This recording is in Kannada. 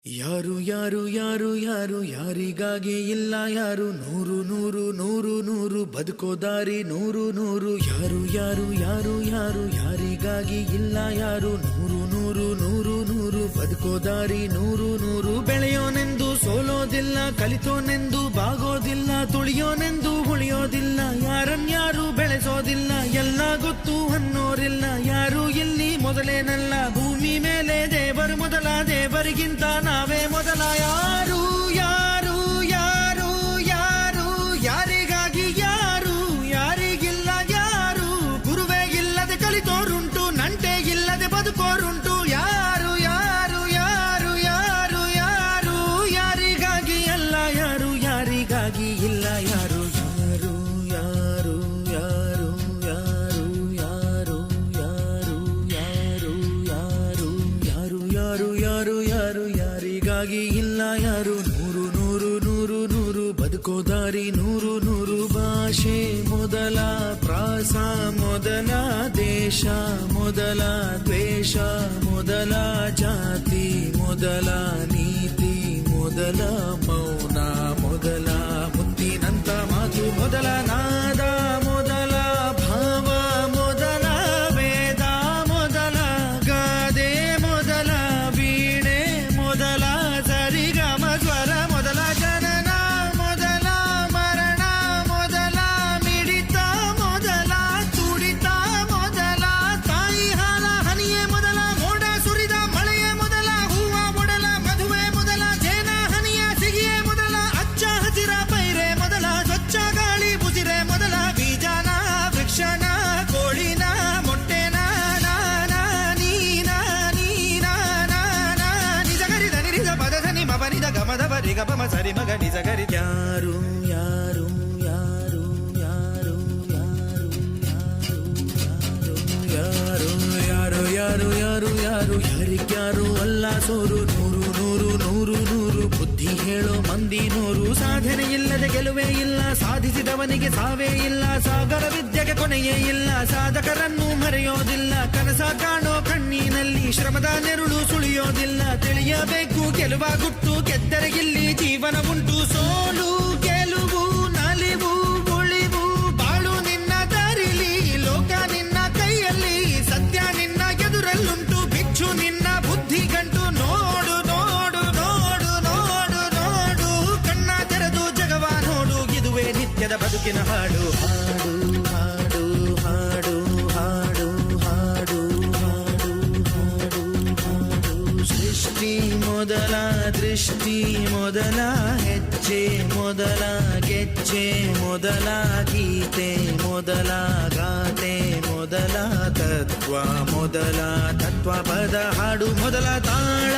ಯಾರು ಯಾರು ಯಾರು ಯಾರು ಯಾರಿಗಾಗಿ ಇಲ್ಲ ಯಾರು ನೂರು ನೂರು ನೂರು ನೂರು ಬದುಕೋ ದಾರಿ ನೂರು ನೂರು ಯಾರು ಯಾರು ಯಾರು ಯಾರು ಯಾರಿಗಾಗಿ ಇಲ್ಲ ಯಾರು ನೂರು ನೂರು ನೂರು ನೂರು ಬದುಕೋ ದಾರಿ ನೂರು ನೂರು ಬೆಳೆಯೋನೆಂದು ಸೋಲೋದಿಲ್ಲ ಕಲಿತೋನೆಂದು ಬಾಗೋದಿಲ್ಲ ತುಳಿಯೋನೆಂದು ಉಳಿಯೋದಿಲ್ಲ ಯಾರನ್ಯಾರು ಬೆಳೆಸೋದಿಲ್ಲ ಎಲ್ಲ ಗೊತ್ತು ಅನ್ನೋರಿಲ್ಲ ಯಾರು ಇಲ್ಲಿ ಮೊದಲೇನಲ್ಲ ಭೂಮಿ ಮೇಲೆ ದೇವರು ಮೊದಲ ದೇವರಿಗಿಂತ ನಾವೇ ಮೊದಲ ಯಾರು ಯಾರು ಯಾರು ಯಾರು ಯಾರಿಗಾಗಿ ಯಾರು ಯಾರಿಗಿಲ್ಲ ಯಾರು ಗುರುವೇ ಇಲ್ಲದೆ ಕಲಿತೋರುಂಟು ನಂಟೆ ಇಲ್ಲದೆ ಬದುಕೋರುಂಟು ಯಾರು ಯಾರು ಯಾರು ಯಾರು ಯಾರು ಯಾರಿಗಾಗಿ ಅಲ್ಲ ಯಾರು ಯಾರಿಗಾಗಿ ಇಲ್ಲ ಯಾರು ಯಾರು ಯಾರು ಯಾರು ಯಾರು ಯಾರು ಯಾರು ಯಾರು ಯಾರು ಯಾರು ಯಾರು ಯಾರು ಯಾರಿಗಾಗಿ ಇಲ್ಲ ಯಾರು ನೂರು ನೂರು ನೂರು ನೂರು ಬದುಕೋ ದಾರಿ ನೂರು ನೂರು ಭಾಷೆ ಮೊದಲ ಪ್ರಾಸ ಮೊದಲ ದೇಶ ಮೊದಲ ದ್ವೇಷ ಮೊದಲ ಜಾತಿ ಮೊದಲ ನೀತಿ ಮೊದಲ ಮೌನ ಮೊದಲ ಮುತ್ತಿನಂತ ಮಾತು ಮೊದಲ ನಾದ ಮೊದಲ ಭಾವ ಮೊದಲ ವೇದ ಮೊದಲ ಗಾದೆ ಮೊದಲ ವೀಣೆ ಮೊದಲ ಸರಿಗಮ ಸ್ವರ ಮೊದಲ ಜನನ ಮೊದಲ ಮರಣ ಮೊದಲ ಮಿಡಿತ ಮೊದಲ ತುಡಿತ ಮೊದಲ ತಾಯಿ ಹಾಲ ಹನಿಯೇ ಮೊದಲ ಮೋಡ ಸುರಿದ ಮಳೆಯೇ ಮೊದಲ ಹೂವ ಮೊದಲ ಮದುವೆ ಮೊದಲ ಜೇನ ಹನಿಯ ಸಿಗಿಯೇ ಮೊದಲ ಅಚ್ಚ ಹಸಿರ ಪೈರೆ ಮೊದಲ ಸ್ವಚ್ಛ ಗಾಳಿ ಬುಸಿರೆ ಮೊದಲ ಬೀಜನ ವೃಕ್ಷನ ಕೋಳಿನ ಮೊಟ್ಟೆನ ನಾನ ನೀನ ನೀನ ನಾನ ನಿಜ ಗರಿದ ನಿರಿದ ಪದದ ನಿಮ ಬನಿದ ಗಮದ ಬರಿಗ ಬಮ ಸರಿ ಮಗ ನಿಜ ಗರಿ ಯಾರು ಯಾರು ಯಾರು ಯಾರು ಯಾರು ಯಾರು ಯಾರು ಯಾರು ಯಾರು ಯಾರಿಗ್ಯಾರು ಅಲ್ಲ ಸೋರು ನೂರು ನೂರು ನೂರು ನೂರು ಬುದ್ಧಿ ಹೇಳೋ ಮಂದಿ ನೂರು ಸಾಧನೆ ಇಲ್ಲದೆ ಗೆಲುವೇ ಇಲ್ಲ ಸಾಧಿಸಿದವನಿಗೆ ಸಾವೇ ಇಲ್ಲ ಸಾಗರ ವಿದ್ಯೆಗೆ ಕೊನೆಯೇ ಇಲ್ಲ ಸಾಧಕರನ್ನು ಮರೆಯೋದಿಲ್ಲ ಕನಸ ಕಾಣೋ ಕಣ್ಣಿನಲ್ಲಿ ಶ್ರಮದ ನೆರುಳು ಸುಳಿಯೋದಿಲ್ಲ ತಿಳಿಯಬೇಕು ಗೆಲುವ ಗುಟ್ಟು ಗೆದ್ದರೆ ಇಲ್ಲಿ ಜೀವನ ಉಂಟು ಸೋಲು ಗೆಲುವು ನಲಿವು ಉಳಿವು ಬಾಳು ನಿನ್ನ ದಾರಿಲಿ ಲೋಕ ನಿನ್ನ ಕೈಯಲ್ಲಿ ಸತ್ಯ ನಿನ್ನ ಎದುರಲ್ಲುಂಟು ಬಿಚ್ಚು ನಿನ್ನ ಬುದ್ಧಿ ಗಂಟು ನೋಡು ನೋಡು ನೋಡು ನೋಡು ನೋಡು ಕಣ್ಣ ತೆರೆದು ಜಗವ ನೋಡು ಇದುವೇ ನಿತ್ಯದ ಬದುಕಿನ ಹಾಡು ಹಾಡು ಹಾಡು ಹಾಡು ಹಾಡು ಹಾಡು ಹಾಡು ಹಾಡು ಹಾಡು ಸೃಷ್ಟಿ ಮೊದಲ ದೃಷ್ಟಿ ಮೊದಲ ಹೆಜ್ಜೆ ಮೊದಲ ಗೆಜ್ಜೆ ಮೊದಲ ಗೀತೆ ಮೊದಲ ಗಾತೆ ಮೊದಲ ತತ್ವ ಮೊದಲ ತತ್ವ ಪದ ಹಾಡು ಮೊದಲ ತಾಳ